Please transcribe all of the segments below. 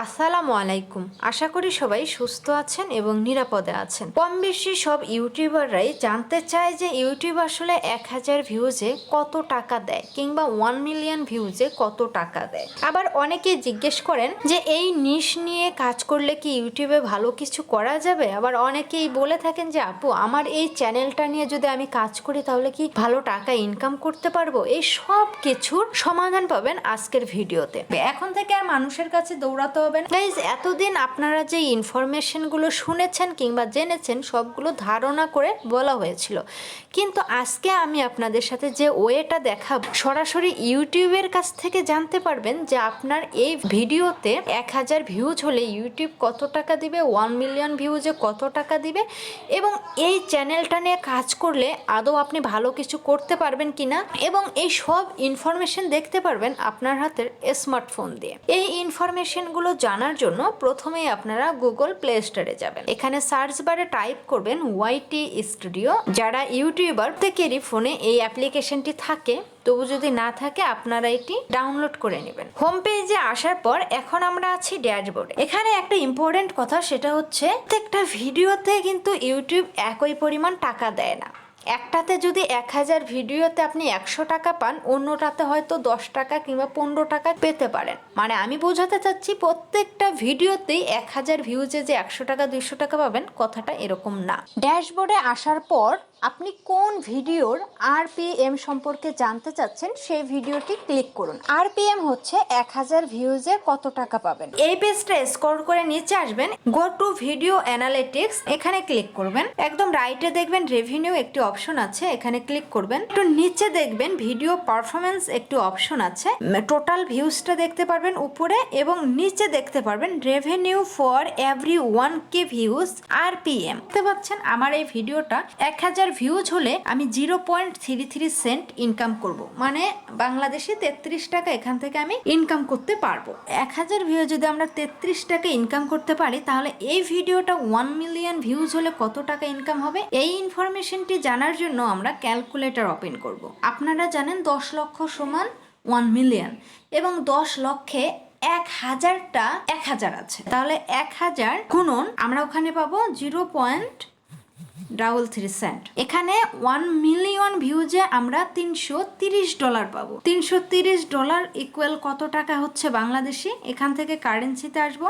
আসসালামু আলাইকুম। আশা করি সবাই সুস্থ আছেন এবং নিরাপদে আছেন। কম বেশি সব ইউটিউবাররাই জানতে চায় যে ইউটিউব আসলে 1000 ভিউজে কত টাকা দেয় কিংবা 1 মিলিয়ন ভিউজে কত টাকা দেয়। আবার অনেকেই জিজ্ঞেস করেন যে এই নিশ নিয়ে কাজ করলে কি ইউটিউবে ভালো কিছু করা যাবে। আবার অনেকেই বলে থাকেন যে আপু আমার এই চ্যানেলটা নিয়ে যদি আমি কাজ করি তাহলে কি ভালো টাকা ইনকাম করতে পারবো। এই সব কিছুর সমাধান পাবেন আজকের ভিডিওতে। এখন থেকে আর মানুষের কাছে দৌড়াতে হবে না। গাইজ, এতদিন আপনারা যে ইনফরমেশনগুলো শুনেছেন কিংবা জেনেছেন সবগুলো ধারণা করে বলা হয়েছিল, কিন্তু আজকে আমি আপনাদের সাথে যে ওয়েটা দেখাবো সরাসরি ইউটিউবের কাছ থেকে জানতে পারবেন যে আপনার এই ভিডিওতে 1000 ভিউজ হলে ইউটিউব কত টাকা দিবে, 1 মিলিয়ন ভিউজে কত টাকা দিবে এবং এই চ্যানেলটা নিয়ে কাজ করলে আদৌ আপনি ভালো কিছু করতে পারবেন কিনা এবং এই সব ইনফরমেশন দেখতে পারবেন আপনার হাতের স্মার্টফোন দিয়ে। এই ইনফরমেশনগুলো জানার জন্য প্রথমেই আপনারা গুগল প্লে স্টোরে যাবেন। এখানে সার্চ বারে টাইপ করবেন ওয়াইটি স্টুডিও। যারা ইউটিউবার প্রত্যেকেরই ফোনে এই অ্যাপ্লিকেশনটি থাকে, তবু যদি না থাকে আপনারা এটি ডাউনলোড করে নেবেন। হোম পেজে আসার পর এখন আমরা আছি ড্যাশবোর্ডে। এখানে একটা ইম্পর্টেন্ট কথা, সেটা হচ্ছে প্রত্যেকটা ভিডিওতে কিন্তু ইউটিউব একই পরিমাণ টাকা দেয় না। একটাতে যদি 1000 ভিডিওতে আপনি 100 টাকা পান, অন্যটাতে হয়তো 10 টাকা কিংবা 15 টাকা পেতে পারেন। মানে আমি বোঝাতে চাচ্ছি প্রত্যেকটা ভিডিওতেই 1000 ভিউজে যে 100 টাকা 200 টাকা পাবেন, কথাটা এরকম না। ড্যাশবোর্ডে আসার পর আপনি কোন ভিডিওর আরপিএম সম্পর্কে জানতে চাচ্ছেন সেই ভিডিওটি ক্লিক করুন। আরপিএম হচ্ছে 1000 ভিউজে কত টাকা পাবেন। এই পেজটা স্ক্রল করে নিচে আসবেন, গো টু ভিডিও অ্যানালিটিক্স, এখানে ক্লিক করবেন। একদম রাইটে দেখবেন রেভিনিউ একটি অপশন আছে, এখানে ক্লিক করবেন। একটু নিচে দেখবেন ভিডিও পারফরমেন্স একটি অপশন আছে, টোটাল ভিউজটা দেখতে পারবেন উপরে এবং নিচে দেখতে পারবেন revenue for every 1K views RPM. দেখতে পাচ্ছেন আমার এই ভিডিওটা 1000 ভিউজ হলে আমি 0.33 সেন্ট ইনকাম করব, মানে বাংলাদেশে 33 টাকা এখান থেকে আমি ইনকাম করতে পারবো। 1000 ভিউ যদি আমরা 33 টাকা ইনকাম করতে পারি, তাহলে এই ভিডিওটা 1 মিলিয়ন ভিউজ হলে কত টাকা ইনকাম হবে। এই ইনফরমেশনটি জানার জন্য আমরা ক্যালকুলেটর ওপেন করব। আপনারা জানেন 10 লক্ষ সমান 1 মিলিয়ন এবং 10 লক্ষে 1000টা 1000 আছে, তাহলে 1000 গুণন আমরা ওখানে পাবো 0.33 সেন্ট। এখানে 1 মিলিয়ন ভিউজে আমরা $330 পাবো। $330 ইকুয়াল কত টাকা হচ্ছে বাংলাদেশি। এখান থেকে কারেন্সিতে আসবো,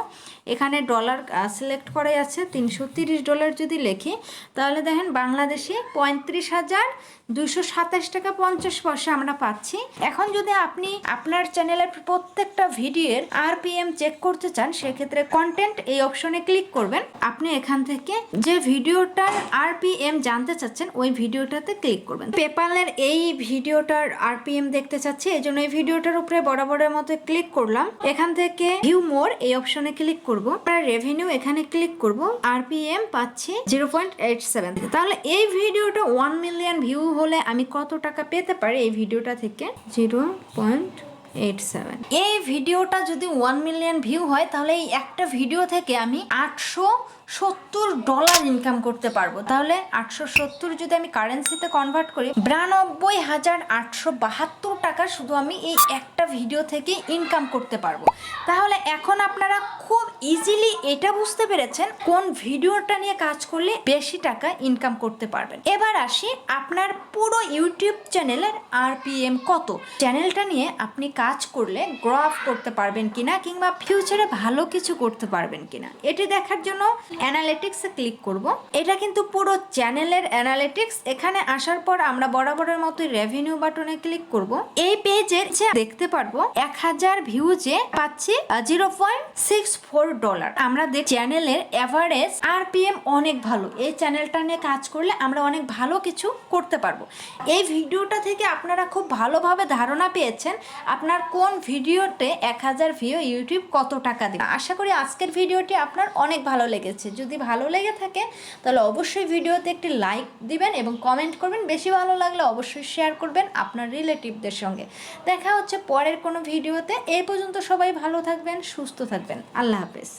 এখানে ডলার সিলেক্ট করাই আছে। $330 যদি লিখি তাহলে দেখেন বাংলাদেশি 35,227 টাকা 50 পয়সা আমরা পাচ্ছি। এখন যদি আপনি আপনার চ্যানেলের প্রত্যেকটা ভিডিওর আরপিএম চেক করতে চান, সেক্ষেত্রে কন্টেন্ট এই অপশনে ক্লিক করবেন। আপনি এখান থেকে যে ভিডিওটার আরপিএম জানতে চাচ্ছেন ওই ভিডিওটাতে ক্লিক করবেন। পেপ্যালের এই ভিডিওটার আরপিএম দেখতে চাচ্ছি, এই জন্য এই ভিডিওটার উপরে বরাবরের মতো ক্লিক করলাম। এখান থেকে ভিউ মোর এই অপশনে ক্লিক করব, রেভিনিউ এখানে ক্লিক করব, আরপিএম পাচ্ছি 0.87। তাহলে এই ভিডিওটা 1 মিলিয়ন ভিউ হলে আমি কত টাকা পেতে পারি এই ভিডিওটা থেকে 0.87। এই ভিডিওটা যদি 1 মিলিয়ন ভিউ হয় তাহলে এই একটা ভিডিও থেকে আমি $870 ইনকাম করতে পারবো। তাহলে 870 যদি আমি কারেন্সিতে কনভার্ট করি, 92,872 টাকা শুধু আমি এই একটা ভিডিও থেকে ইনকাম করতে পারবো। তাহলে এখন আপনারা খুব ইজিলি এটা বুঝতে পেরেছেন কোন ভিডিওটা নিয়ে কাজ করলে বেশি টাকা ইনকাম করতে পারবেন। এবার আসি আপনার পুরো ইউটিউব চ্যানেলের আরপিএম কত। চ্যানেলটা নিয়ে আপনি কাজ করলে গ্রো আপ করতে পারবেন কিনা কিংবা ফিউচারে ভালো কিছু করতে পারবেন কিনা, এটি দেখার জন্য অ্যানালিটিক্সে ক্লিক করব। এটা কিন্তু পুরো চ্যানেলের অ্যানালিটিক্স। এখানে আসার পর আমরা বরাবরের মতো রেভিনিউ বাটনে ক্লিক করব। এই পেজে দেখতে পারবো 1000 ভিউজে পাচ্ছি $0.64। আমরা চ্যানেলের এভারেজ আরপিএম অনেক ভালো। এই চ্যানেলটা নিয়ে কাজ করলে আমরা অনেক ভালো কিছু করতে পারবো। এই ভিডিওটা থেকে আপনারা খুব ভালোভাবে ধারণা পেয়েছেন আপনার কোন ভিডিওতে 1000 ভিউ ইউটিউব কত টাকা দেবে। আশা করি আজকের ভিডিওটি আপনার অনেক ভালো লেগেছে। যদি ভালো লেগে থাকে তাহলে অবশ্যই ভিডিওতে একটি লাইক দিবেন এবং কমেন্ট করবেন। বেশি ভালো লাগলে অবশ্যই শেয়ার করবেন আপনার রিলেটিভদের সঙ্গে। দেখা হচ্ছে পরের কোনো ভিডিওতে। এই পর্যন্ত সবাই ভালো থাকবেন, সুস্থ থাকবেন। আল্লাহ হাফেজ।